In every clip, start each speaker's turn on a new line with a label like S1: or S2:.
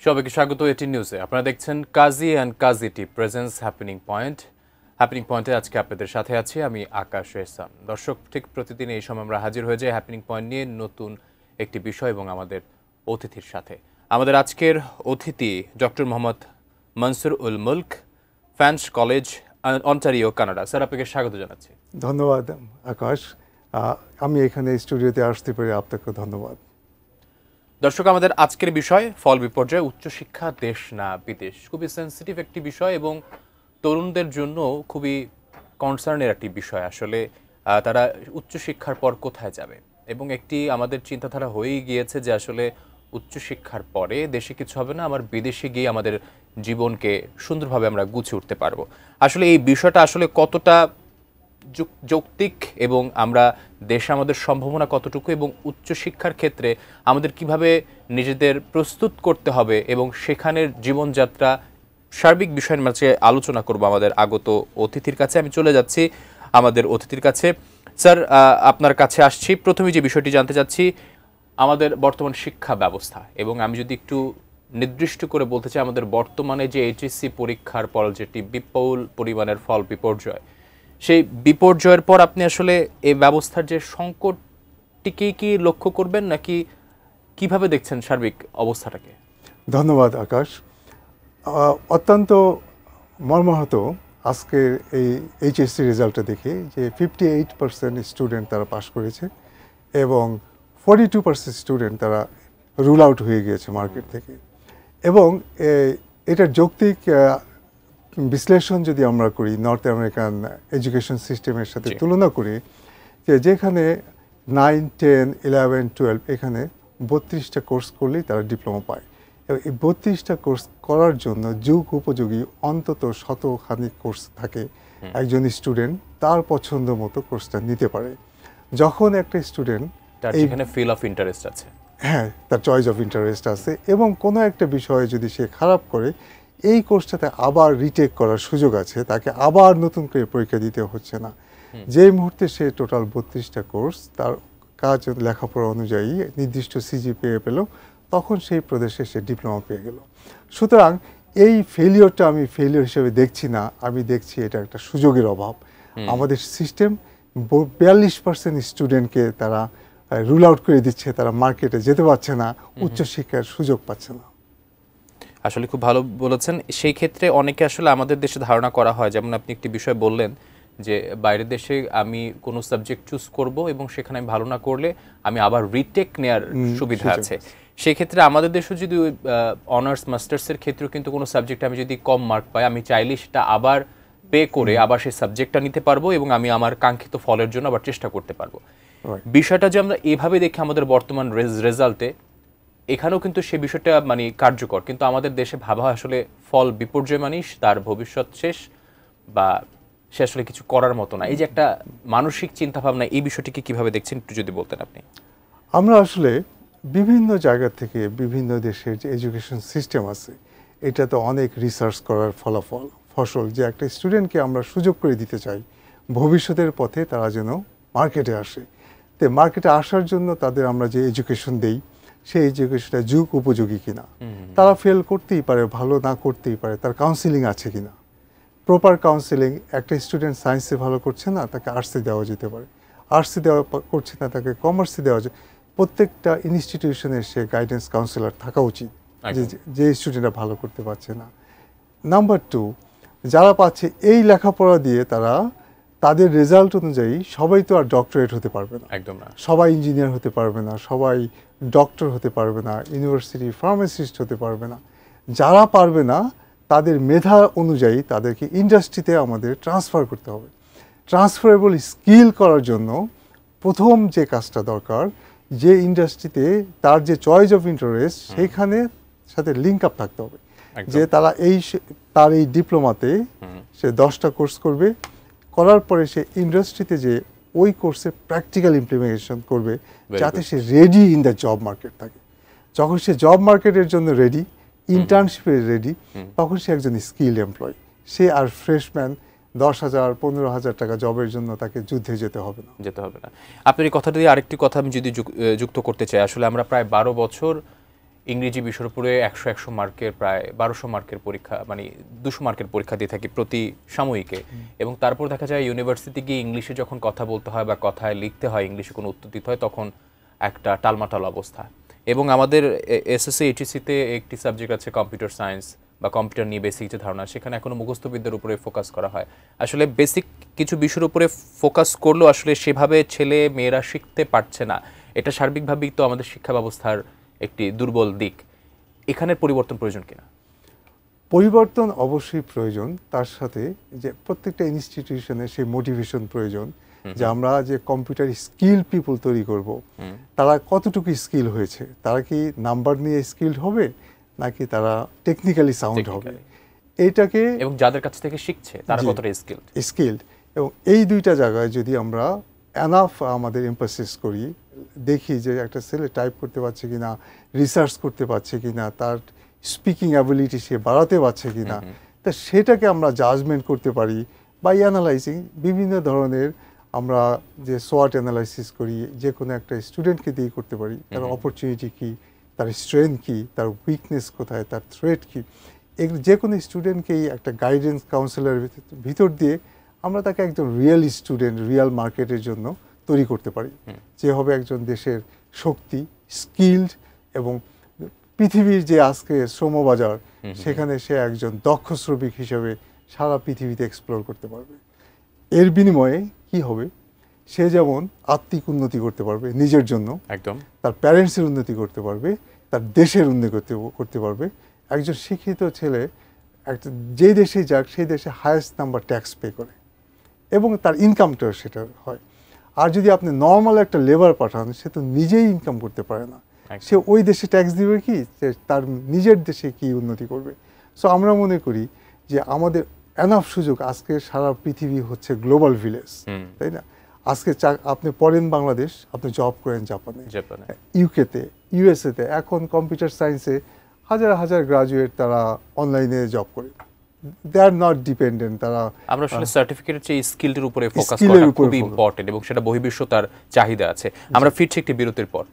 S1: সবাইকে স্বাগত এটি নিউজে। আপনারা দেখছেন কাজী অ্যান্ড কাজীটি প্রেজেন্স হ্যাপেনিং পয়েন্টে আজকে আপনাদের সাথে আছি আমি আকাশ এহসান। দর্শক, ঠিক প্রতিদিন এই সময় আমরা হাজির হয়ে যাই হ্যাপেনিং পয়েন্ট নিয়ে নতুন একটি বিষয় এবং আমাদের অতিথির সাথে। আমাদের আজকের অতিথি ডক্টর মোহাম্মদ মনসুর উল মুলক, fans college, Ontario, Canada. Sir, আপনাকে স্বাগত জানাচ্ছি।
S2: ধন্যবাদ আকাশ, আমি এখানে স্টুডিওতে আসতে পেরে আপনাকে ধন্যবাদ।
S1: দর্শক, আমাদের আজকের বিষয় ফল বিপর্যয়, উচ্চশিক্ষা দেশ না বিদেশ। খুবই সেন্সিটিভ একটি বিষয় এবং তরুণদের জন্য খুবই কনসার্নের একটি বিষয়। আসলে তারা উচ্চশিক্ষার পর কোথায় যাবে, এবং একটি আমাদের চিন্তাধারা হয়েই গিয়েছে যে আসলে উচ্চশিক্ষার পরে দেশে কিছু হবে না, আমার বিদেশে গিয়ে আমাদের জীবনকে সুন্দরভাবে আমরা গুছিয়ে উঠতে পারবো। আসলে এই বিষয়টা আসলে কতটা যৌক্তিক, এবং আমরা দেশে আমাদের সম্ভাবনা কতটুকু, এবং উচ্চশিক্ষার ক্ষেত্রে আমাদের কিভাবে নিজেদের প্রস্তুত করতে হবে, এবং সেখানের জীবনযাত্রা সার্বিক বিষয়ের মাঝে আলোচনা করব আমাদের আগত অতিথির কাছে। আমি চলে যাচ্ছি আমাদের অতিথির কাছে। স্যার, আপনার কাছে আসছি। প্রথমে যে বিষয়টি জানতে চাচ্ছি আমাদের বর্তমান শিক্ষা ব্যবস্থা, এবং আমি যদি একটু নির্দিষ্ট করে বলতে চাই, আমাদের বর্তমানে যে এইচএসসি পরীক্ষার পর যেটি বিপুল পরিমাণের ফল বিপর্যয়, সেই বিপর্যয়ের পর আপনি আসলে এই ব্যবস্থার যে সংকটটিকেই কি লক্ষ্য করবেন, নাকি কিভাবে দেখছেন সার্বিক অবস্থাটাকে?
S2: ধন্যবাদ আকাশ। অত্যন্ত মর্মাহত আজকের এই এইচএসসি রেজাল্টটা দেখে যে 58% স্টুডেন্ট তারা পাস করেছে এবং 42% স্টুডেন্ট তারা রুল আউট হয়ে গিয়েছে মার্কেট থেকে। এবং এটার যৌক্তিক বিশ্লেষণ যদি আমরা করি নর্থ আমেরিকান এডুকেশন সিস্টেমের সাথে তুলনা করি, যেখানে 9, 10, 11, 12 এখানে 32টা কোর্স করলেই তারা ডিপ্লোমা পায়। এই 32টা কোর্স করার জন্য যুগ উপযোগী অন্তত 100খানিক কোর্স থাকে। একজন স্টুডেন্ট তার পছন্দ মতো কোর্সটা নিতে পারে। যখন একটা স্টুডেন্ট
S1: এখানে ফিল অফ ইন্টারেস্ট আছে,
S2: হ্যাঁ, তার চয়েস অফ ইন্টারেস্ট আছে, এবং কোনো একটা বিষয়ে যদি সে খারাপ করে এই কোর্সটাতে আবার রিটেক করার সুযোগ আছে, তাকে আবার নতুন করে পরীক্ষা দিতে হচ্ছে না। যেই মুহূর্তে সে টোটাল 32টা কোর্স তার কাজ লেখাপড়া অনুযায়ী নির্দিষ্ট সিজি পেয়ে পেল, তখন সেই প্রদেশে সে ডিপ্লোমা পেয়ে গেল। সুতরাং এই ফেলিওরটা আমি ফেলিওর হিসেবে দেখছি না, আমি দেখছি এটা একটা সুযোগের অভাব। আমাদের সিস্টেম 42% স্টুডেন্টকে তারা রুল আউট করে দিচ্ছে, তারা মার্কেটে যেতে পারছে না, উচ্চশিক্ষার সুযোগ পাচ্ছে না।
S1: আসলে খুব ভালো বলেছেন। সেই ক্ষেত্রে অনেকে আসলে আমাদের দেশে ধারণা করা হয়, যেমন আপনি একটি বিষয় বললেন যে বাইরের দেশে আমি কোনো সাবজেক্ট চুজ করব এবং সেখানে আমি ভালো না করলে আমি আবার রিটেক নেওয়ার সুবিধা আছে। সেই ক্ষেত্রে আমাদের দেশে যদি অনার্স মাস্টার্সের ক্ষেত্রেও কিন্তু কোনো সাবজেক্টে আমি যদি কম মার্ক পাই, আমি চাইলে সেটা আবার পে করে আবার সেই সাবজেক্টটা নিতে পারবো এবং আমি আমার কাঙ্ক্ষিত ফলের জন্য আবার চেষ্টা করতে পারবো। বিষয়টা যে আমরা এভাবে দেখি আমাদের বর্তমান রেজাল্টে, এখানেও কিন্তু সে বিষয়টা মানে কার্যকর, কিন্তু আমাদের দেশে ভাবা হয় আসলে ফল বিপর্যয় মানিস তার ভবিষ্যৎ শেষ, বা সে আসলে কিছু করার মতো না। এই যে একটা মানসিক চিন্তা ভাবনা, এই বিষয়টিকে কিভাবে দেখছেন একটু যদি বলতেন আপনি।
S2: আমরা আসলে বিভিন্ন জায়গা থেকে বিভিন্ন দেশের যে এডুকেশন সিস্টেম আছে, এটা তো অনেক রিসার্চ করার ফসল যে একটা স্টুডেন্টকে আমরা সুযোগ করে দিতে চাই ভবিষ্যতের পথে তারা যেন মার্কেটে আসে। তো মার্কেটে আসার জন্য তাদের আমরা যে এডুকেশন দেই, সেই এডুকেশনটা যুগ উপযোগী কিনা, তারা ফেল করতেই পারে, ভালো না করতেই পারে, তার কাউন্সিলিং আছে কিনা, প্রপার কাউন্সিলিং। একটা স্টুডেন্ট সায়েন্সে ভালো করছে না, তাকে আর্টসে দেওয়া যেতে পারে, আর্টসে দেওয়া করছে না, তাকে কমার্সে দেওয়া যায়। প্রত্যেকটা ইনস্টিটিউশনের সে গাইডেন্স কাউন্সিলর থাকা উচিত যে স্টুডেন্টরা ভালো করতে পারছে না। নাম্বার 2, যারা পাচ্ছে এই লেখাপড়া দিয়ে তারা তাদের রেজাল্ট অনুযায়ী সবাই তো আর ডক্টরেট হতে পারবে না,
S1: একদম না।
S2: সবাই ইঞ্জিনিয়ার হতে পারবে না, সবাই ডক্টর হতে পারবে না, ইউনিভার্সিটি ফার্মাসিস্ট হতে পারবে না। যারা পারবে না তাদের মেধা অনুযায়ী তাদেরকে ইন্ডাস্ট্রিতে আমাদের ট্রান্সফার করতে হবে। ট্রান্সফারেবল স্কিল করার জন্য প্রথম যে কাজটা দরকার, যে ইন্ডাস্ট্রিতে তার যে চয়েস অফ ইন্টারেস্ট সেইখানে সাথে লিঙ্ক আপ থাকতে হবে, যে তারা তার এই ডিপ্লোমাতে সে 10টা কোর্স করবে, করার পরে সে ইন্ডাস্ট্রিতে যে ওই কোর্সে প্র্যাকটিক্যাল ইমপ্লিমেন্টেশন করবে, যাতে সে ready in the job market থাকে। যখন সে জব মার্কেটের জন্য রেডি, ইন্টার্নশিপে রেডি, তখন সে একজন স্কিল এমপ্লয়। সে আর ফ্রেশম্যান 10,000 15,000 টাকা জবের জন্য তাকে যুদ্ধে যেতে হবে না।
S1: আপনার এই কথাটা দিয়ে আরেকটি কথা আমি যদি যুক্ত করতে চাই। আসলে আমরা প্রায় 12 বছর ইংরেজি বিষয়ের উপরে 100 মার্কের প্রায় 1200 মার্কের পরীক্ষা, মানে 200 মার্কের পরীক্ষা দিয়ে থাকি প্রতি সাময়িকে, এবং তারপর দেখা যায় ইউনিভার্সিটি গিয়ে ইংলিশে যখন কথা বলতে হয় বা কথায় লিখতে হয়, ইংলিশে কোনো উত্তর দিতে হয়, তখন একটা টালমাটাল অবস্থা। এবং আমাদের এসএসসি এইচএসসিতে একটি সাবজেক্ট আছে কম্পিউটার সায়েন্স বা কম্পিউটার নিয়ে বেসিক যে ধারণা, সেখানে এখনো মুখস্থবিদ্যার উপরে ফোকাস করা হয়। আসলে বেসিক কিছু বিষয়ের উপরে ফোকাস করলেও আসলে সেভাবে ছেলে মেয়েরা শিখতে পারছে না। এটা সার্বিকভাবেই তো আমাদের শিক্ষা ব্যবস্থার একটি দুর্বল দিক। এখানের পরিবর্তন প্রয়োজন কিনা?
S2: পরিবর্তন অবশ্যই প্রয়োজন, তার সাথে যে প্রত্যেকটা ইনস্টিটিউশনে সেই মোটিভেশন প্রয়োজন যে আমরা যে কম্পিউটার স্কিল পিপল তৈরি করব, তারা কতটুকু স্কিল হয়েছে, তারা কি নাম্বার নিয়ে স্কিলড হবে নাকি তারা টেকনিক্যালি সাউন্ড হবে, এইটাকে,
S1: এবং যাদের কাছ থেকে শিখছে তারা কতটা
S2: স্কিলড। এবং এই দুইটা জায়গায় যদি আমরা এনাফ আমাদের এমফাসিস করি, দেখি যে একটা ছেলে টাইপ করতে পারছে কিনা, রিসার্চ করতে পারছে কিনা, তার স্পিকিং অ্যাবিলিটি সে বাড়াতে পারছে কিনা, তা সেটাকে আমরা জাজমেন্ট করতে পারি। বাই অ্যানালাইজিং বিভিন্ন ধরনের আমরা যে সোয়াট অ্যানালাইসিস করি, যে কোনো একটা স্টুডেন্টকে দিয়ে করতে পারি, তার অপরচুনিটি কী, তার স্ট্রেংথ কী, তার উইকনেস কোথায়, তার থ্রেট কী, যে কোনো স্টুডেন্টকেই একটা গাইডেন্স কাউন্সিলের ভিতর দিয়ে আমরা তাকে একজন রিয়েল স্টুডেন্ট, রিয়েল মার্কেটের জন্য তৈরি করতে পারি, যে হবে একজন দেশের শক্তি, স্কিলড, এবং পৃথিবীর যে আজকে শ্রমবাজার, সেখানে সে একজন দক্ষ শ্রমিক হিসেবে সারা পৃথিবীতে এক্সপ্লোর করতে পারবে। এর বিনিময়ে কি হবে, সে যেমন আত্মিক উন্নতি করতে পারবে নিজের জন্য, একদম তার প্যারেন্টসের উন্নতি করতে পারবে, তার দেশের উন্নতি করতে পারবে। একজন শিক্ষিত ছেলে একটা যে দেশে যাক, সেই দেশে হায়েস্ট নাম্বার ট্যাক্স পে করে এবং তার ইনকামটাও সেটা হয়। আর যদি আপনি নর্মাল একটা লেবার পাঠান, সে তো নিজেই ইনকাম করতে পারে না, সে ওই দেশে ট্যাক্স দিবে কি, তার নিজের দেশে কি উন্নতি করবে। সো আমরা মনে করি যে আমাদের এনাফ সুযোগ, আজকে সারা পৃথিবী হচ্ছে গ্লোবাল ভিলেজ, তাই না? আজকে আপনি পড়েন বাংলাদেশ, আপনি জব করেন জাপানে, ইউকেতে, ইউএসএতে, এখন কম্পিউটার সায়েন্সে হাজার হাজার গ্রাজুয়েট তারা অনলাইনে জব করে, দে আর নট ডিপেন্ডেন্ট। তারা, আমরা আসলে
S1: সার্টিফিকেটের চেয়ে স্কিলটির উপরে ফোকাস করা খুব ইম্পর্টেন্ট, এবং সেটা বহির্বিশ্ব তার চাহিদা আছে। আমরা ফিরছি একটি বিরতির পর।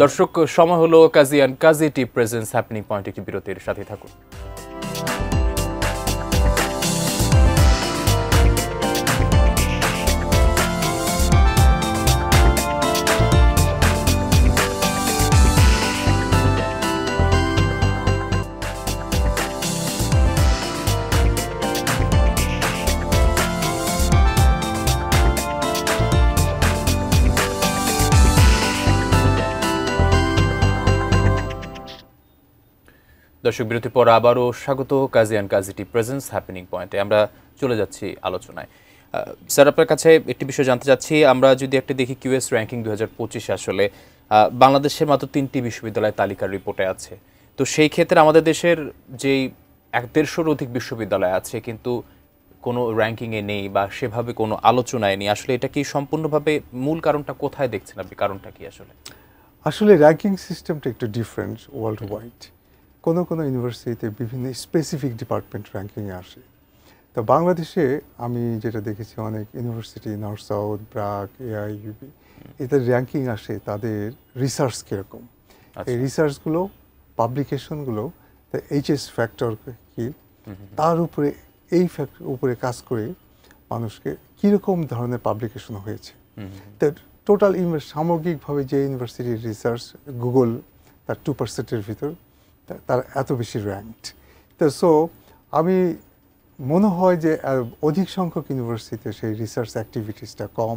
S1: দর্শক, সময় হলো Kazi and Kazi tea presents happening point, একটি বিরতির সাথে থাকুন। দর্শক, বিরতির পর আবারও স্বাগত Kazi and Kazi tea presents happening পয়েন্টে। আমরা চলে যাচ্ছি আলোচনায়। স্যার, আপনার কাছে একটি বিষয় জানতে চাচ্ছি। আমরা যদি একটা দেখি কিউএস র্যাঙ্কিং 2025, আসলে বাংলাদেশের মাত্র 3টি বিশ্ববিদ্যালয় তালিকার রিপোর্টে আছে। তো সেই ক্ষেত্রে আমাদের দেশের যেই 150-র অধিক বিশ্ববিদ্যালয় আছে, কিন্তু কোনো র্যাঙ্কিংয়ে নেই বা সেভাবে কোনো আলোচনায় নেই। আসলে এটা কি সম্পূর্ণভাবে, মূল কারণটা কোথায় দেখছেন আপনি? কারণটা কি আসলে?
S2: আসলে র্যাঙ্কিং সিস্টেমটা একটু ডিফারেন্ট ওয়ার্ল্ড ওয়াইড। কোনো কোনো ইউনিভার্সিটিতে বিভিন্ন স্পেসিফিক ডিপার্টমেন্ট র্যাঙ্কিংয়ে আসে। তো বাংলাদেশে আমি যেটা দেখেছি, অনেক university, north south, BRAC, AIUB, এদের র্যাঙ্কিং আসে তাদের রিসার্চ কীরকম, এই রিসার্চগুলো, পাবলিকেশনগুলো, এইচএস ফ্যাক্টর কি, তার উপরে, এই ফ্যাক্টর উপরে কাজ করে মানুষকে কীরকম ধরনের পাবলিকেশন হয়েছে। তো টোটাল সামগ্রিকভাবে যে ইউনিভার্সিটির রিসার্চ, গুগল তার 2%-এর ভিতর তার এত বেশি র্যাঙ্কড। তো সো আমি মনে হয় যে অধিক সংখ্যক ইউনিভার্সিটিতে সেই রিসার্চ অ্যাক্টিভিটিসটা কম,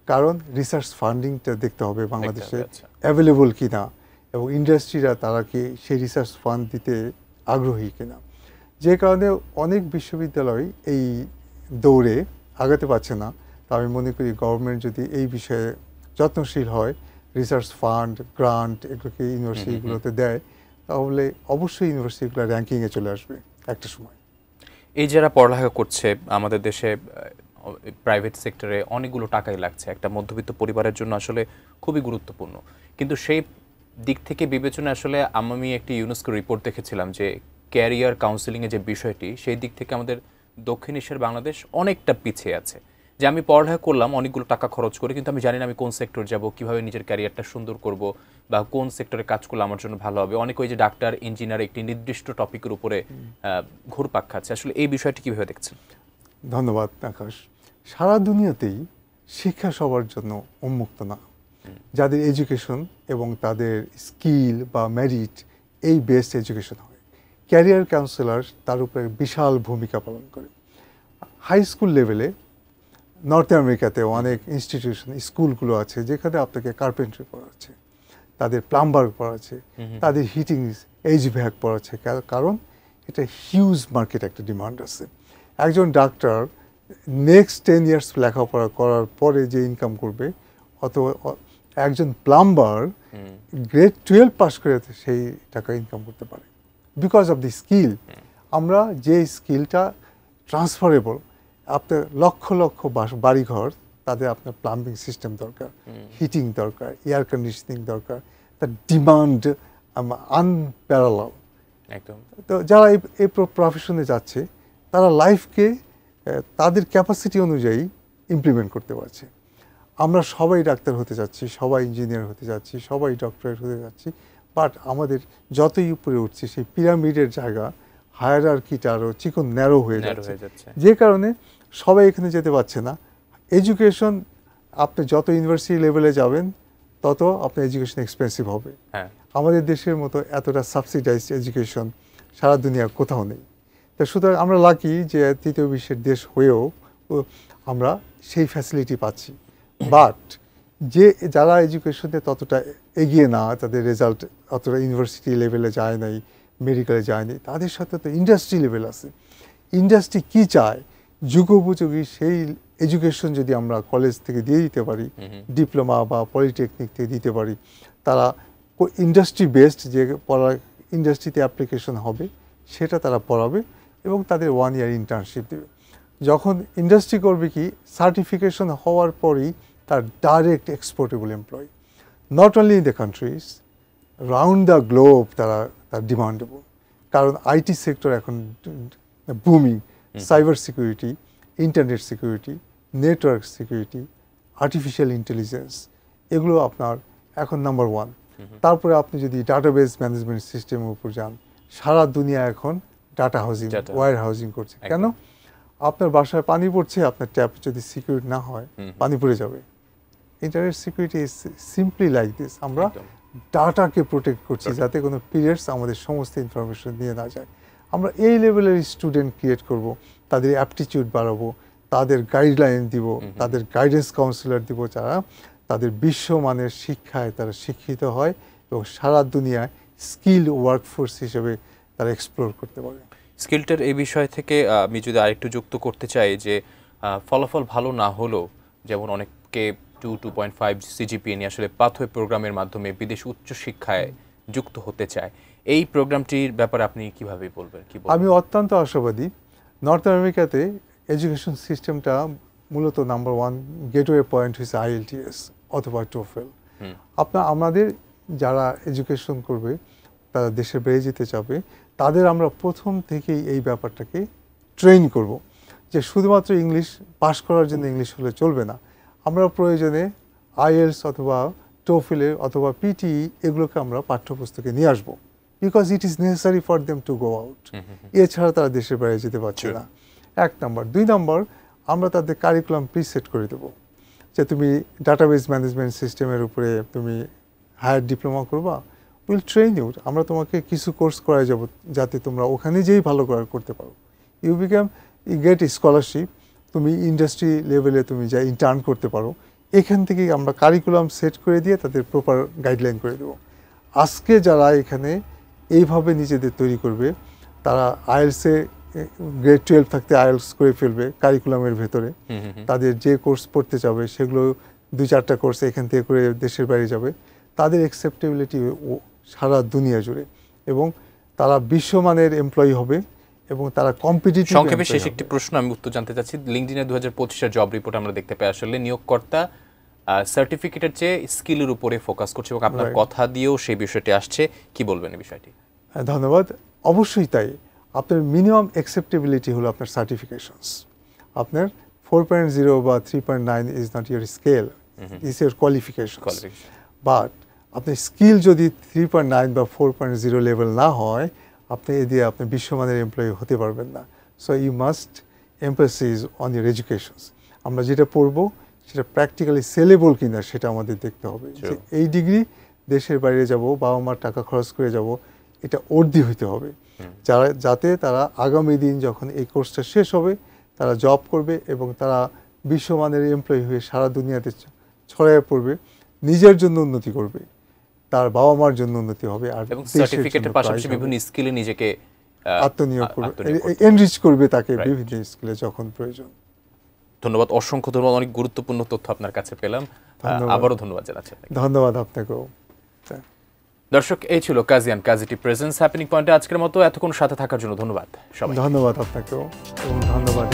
S2: কারণ রিসার্চ ফান্ডিংটা দেখতে হবে বাংলাদেশে অ্যাভেলেবল কিনা, এবং ইন্ডাস্ট্রিরা তারা কি সেই রিসার্চ ফান্ড দিতে আগ্রহী কিনা। যে কারণে অনেক বিশ্ববিদ্যালয় এই দৌড়ে আগাতে পারছে না। তা আমি মনে করি গভর্নমেন্ট যদি এই বিষয়ে যত্নশীল হয়, রিসার্চ ফান্ড, গ্রান্ট এগুলোকে ইউনিভার্সিটিগুলোতে দেয়, তাহলে অবশ্যই ইউনিভার্সিটিগুলো র্যাঙ্কিংয়ে চলে আসবে একটা সময়।
S1: এই যারা পড়ালেখা করছে আমাদের দেশে, প্রাইভেট সেক্টরে অনেকগুলো টাকাই লাগছে, একটা মধ্যবিত্ত পরিবারের জন্য আসলে খুবই গুরুত্বপূর্ণ। কিন্তু সেই দিক থেকে বিবেচনা আসলে আমি একটি ইউনেস্কো রিপোর্ট দেখেছিলাম যে ক্যারিয়ার কাউন্সেলিংয়ের যে বিষয়টি, সেই দিক থেকে আমাদের দক্ষিণ এশিয়ার বাংলাদেশ অনেকটা পিছিয়ে আছে। যে আমি পড়ালেখা করলাম অনেকগুলো টাকা খরচ করে, কিন্তু আমি জানি না আমি কোন সেক্টর যাব, কিভাবে নিজের ক্যারিয়ারটা সুন্দর করব, বা কোন সেক্টরে কাজ করলে আমার জন্য ভালো হবে? অনেকে ওই যে ডাক্তার, ইঞ্জিনিয়ার একটি নির্দিষ্ট টপিকের উপরে ঘুরপাক খাচ্ছে। আসলে এই বিষয়টি কিভাবে দেখছেন?
S2: ধন্যবাদ আকাশ। সারা দুনিয়াতেই শিক্ষা সবার জন্য উন্মুক্ত না। যাদের এডুকেশন এবং তাদের স্কিল বা মেরিট এই বেস্ট এডুকেশন হয়, ক্যারিয়ার কাউন্সেলর তার উপরে বিশাল ভূমিকা পালন করে। হাই স্কুল লেভেলে নর্থ আমেরিকাতে অনেক ইনস্টিটিউশন স্কুলগুলো আছে যেখানে আপনাকে কার্পেন্ট্রি পড়াচ্ছে, তাদের প্লাম্বার পড়াচ্ছে, তাদের হিটিং এইচভ্যাক পড়াচ্ছে, কারণ এটা হিউজ মার্কেট একটা ডিমান্ড আছে। একজন ডাক্তার নেক্সট 10 ইয়ার্স লেখাপড়া করার পরে যে ইনকাম করবে, অথবা একজন প্লাম্বার গ্রেড 12 পাস করে সেই টাকা ইনকাম করতে পারে বিকজ অফ দি স্কিল। আমরা যে স্কিলটা ট্রান্সফারেবল, আপনার লক্ষ লক্ষ বাড়িঘর, তাদের আপনার প্লাম্বিং সিস্টেম দরকার, হিটিং দরকার, এয়ার কন্ডিশনিং দরকার, তার ডিমান্ড আনপ্যারালাল।
S1: একদম।
S2: তো যারা এই প্রফেশনে যাচ্ছে তারা লাইফকে তাদের ক্যাপাসিটি অনুযায়ী ইমপ্লিমেন্ট করতে পারছে। আমরা সবাই ডাক্তার হতে যাচ্ছি, সবাই ইঞ্জিনিয়ার হতে যাচ্ছি, সবাই ডক্টরেট হতে যাচ্ছি, বাট আমাদের যতই উপরে উঠছি সেই পিরামিডের জায়গা হায়ারার্কিটা আরও চিকন ন্যারো হয়ে যাচ্ছে, যে কারণে সবাই এখানে যেতে পারছে না। এডুকেশন আপনি যত ইউনিভার্সিটি লেভেলে যাবেন তত আপনার এডুকেশন এক্সপেন্সিভ হবে। আমাদের দেশের মতো এতটা সাবসিডাইজড এডুকেশন সারা দুনিয়ার কোথাও নেই। তো সুতরাং আমরা লাকি যে তৃতীয় বিশ্বের দেশ হয়েও আমরা সেই ফ্যাসিলিটি পাচ্ছি। বাট যারা এডুকেশনে ততটা এগিয়ে না, তাদের রেজাল্ট অতটা ইউনিভার্সিটি লেভেলে যায় নাই, মেডিকেলে যায়নি, তাদের সাথে তো ইন্ডাস্ট্রি লেভেল আছে। ইন্ডাস্ট্রি কি চায়, যুগোপযোগী সেই এডুকেশন যদি আমরা কলেজ থেকে দিয়ে দিতে পারি, ডিপ্লোমা বা পলিটেকনিক থেকে দিতে পারি, তারা ইন্ডাস্ট্রি বেসড যে পড়া ইন্ডাস্ট্রিতে অ্যাপ্লিকেশন হবে সেটা তারা পড়াবে এবং তাদের 1 ইয়ার ইন্টার্নশিপ দেবে। যখন ইন্ডাস্ট্রি করবে কি, সার্টিফিকেশন হওয়ার পরেই তার direct exportable employee, not only in the countries, round the globe তার ডিমান্ডেবল। কারণ আইটি সেক্টর এখন booming, cyber security, internet security, network security, artificial intelligence, এগুলো আপনার এখন নাম্বার 1। তারপরে আপনি যদি ডাটাবেস ম্যানেজমেন্ট সিস্টেমের উপর যান, সারা দুনিয়া এখন ডাটা হাউজিং, ওয়্যার হাউজিং করছে। কেন? আপনার বাসায় পানি পড়ছে, আপনার ট্যাপ যদি সিকিউর না হয় পানি পড়ে যাবে। Internet security is simply like this. আমরা ডাটাকে প্রোটেক্ট করছি যাতে কোনো পিরিয়ডস আমাদের সমস্ত ইনফরমেশন নিয়ে না যায়। আমরা এই লেভেলের স্টুডেন্ট ক্রিয়েট করব, তাদের অ্যাপটিটিউড বাড়াবো, তাদের গাইডলাইন দিব, তাদের গাইডেন্স কাউন্সিলর দিব, যারা তাদের বিশ্বমানের শিক্ষায় তারা শিক্ষিত হয় এবং সারা দুনিয়ায় স্কিল ওয়ার্কফোর্স হিসেবে তারা এক্সপ্লোর করতে পারে।
S1: স্কিলটার এই বিষয় থেকে আমি যদি আরেকটু যুক্ত করতে চাই যে ফলাফল ভালো না হলেও, যেমন অনেককে 2.5 সিজিপিএ নিয়ে আসলে পাথওয়ে প্রোগ্রামের মাধ্যমে বিদেশ উচ্চশিক্ষায় যুক্ত হতে চায়, এই প্রোগ্রামটির ব্যাপারে আপনি কিভাবে বলবেন?
S2: আমি অত্যন্ত আশাবাদী। নর্থ আমেরিকাতে এডুকেশন সিস্টেমটা মূলত নাম্বার 1 গেটওয়ে পয়েন্ট হচ্ছে IELTS অথবা টোফেল। আমাদের যারা এডুকেশন করবে, তারা দেশে বেড়ে যেতে চাবে, তাদের আমরা প্রথম থেকেই এই ব্যাপারটাকে ট্রেন করব যে শুধুমাত্র ইংলিশ পাস করার জন্য ইংলিশ হলে চলবে না। আমরা প্রয়োজনে IELTS অথবা টোফেলের অথবা PTE এগুলোকে আমরা পাঠ্যপুস্তকে নিয়ে আসবো, because it is necessary for them to go out. এছাড়া তারা দেশের বাইরে যেতে পারছে না। 1 নম্বর। 2 নম্বর, আমরা তাদের কারিকুলাম প্রিসেট করে দেবো যে তুমি ডাটাবেস ম্যানেজমেন্ট সিস্টেমের উপরে তুমি হায়ার ডিপ্লোমা করবা, উইল ট্রেন ইউ। আমরা তোমাকে কিছু কোর্স করাই যাব যাতে তোমরা ওখানে যেই ভালো করতে পারো। ইউ গেট স্কলারশিপ, তুমি ইন্ডাস্ট্রি লেভেলে তুমি যা ইন্টার্ন করতে পারো। এখান থেকেই আমরা কারিকুলাম সেট করে দিয়ে তাদের প্রপার গাইডলাইন করে দেবো। আজকে যারা এখানে এইভাবে নিজেদের তৈরি করবে, তারা আইএলসে গ্রেড 12 থাকতে আইএলস করে ফেলবে কারিকুলামের ভেতরে। তাদের যে কোর্স পড়তে যাবে সেগুলো 2-4টা কোর্স এখান থেকে করে দেশের বাইরে যাবে। তাদের অ্যাকসেপ্টেবিলিটি সারা দুনিয়া জুড়ে, এবং তারা বিশ্বমানের এমপ্লয়ি হবে এবং তারা কম্পিটিটিভ।
S1: সংক্ষেপে শেষ একটি প্রশ্ন আমি উত্তর জানতে চাচ্ছি। লিঙ্কডইনের 2025-এর জব রিপোর্ট আমরা দেখতে পাই আসলে নিয়োগকর্তা সার্টিফিকেটের চেয়ে স্কিলের উপরে ফোকাস করছে এবং আপনার কথা দিয়েও সেই বিষয়টি আসছে। কি বলবেন এই বিষয়টি?
S2: ধন্যবাদ। অবশ্যই তাই। আপনার মিনিমাম অ্যাকসেপ্টেবিলিটি হলো আপনার সার্টিফিকেশনস। আপনার 4.0 বা 3.9 is not your scale, is your qualification. But আপনি স্কিল যদি 3.9 বা 4.0 লেভেল না হয়, আপনি এ দিয়ে আপনি বিশ্বমানের এমপ্লয়ি হতে পারবেন না। So you must emphasis on your educations. আমরা যেটা পড়বো সেটা প্র্যাকটিক্যালি সেলেবল কিনা সেটা আমাদের দেখতে হবে। যে এই ডিগ্রি দেশের বাইরে যাব, বাবা মার টাকা খরচ করে যাব, এটা অর্ধি হইতে হবে, যাতে তারা আগামী দিন যখন এই কোর্সটা শেষ হবে তারা জব করবে এবং তারা বিশ্বমানের এমপ্লয়ি হয়ে সারা দুনিয়াতে ছড়াইয়ে পড়বে, নিজের জন্য উন্নতি করবে, তার বাবা মার জন্য উন্নতি হবে, আর
S1: এবং সার্টিফিকেটের পাশাপাশি বিভিন্ন স্কিলে নিজেকে
S2: আত্মনিয়োগ করবে, এনরিচ করবে তাকে বিভিন্ন স্কিলে যখন প্রয়োজন।
S1: ধন্যবাদ, অসংখ্য ধন্যবাদ, অনেক গুরুত্বপূর্ণ তথ্য আপনার কাছে পেলাম। আবারও ধন্যবাদ জানাচ্ছি আপনাকে।
S2: ধন্যবাদ আপনাকেও।
S1: দর্শক, এই ছিল কাজিয়ান কাজিটি প্রেজেন্স হ্যাপেনিং পয়েন্টে আজকের মতো। এতক্ষণ সাথে থাকার জন্য ধন্যবাদ সবাই।
S2: ধন্যবাদ আপনাকেও এবং ধন্যবাদ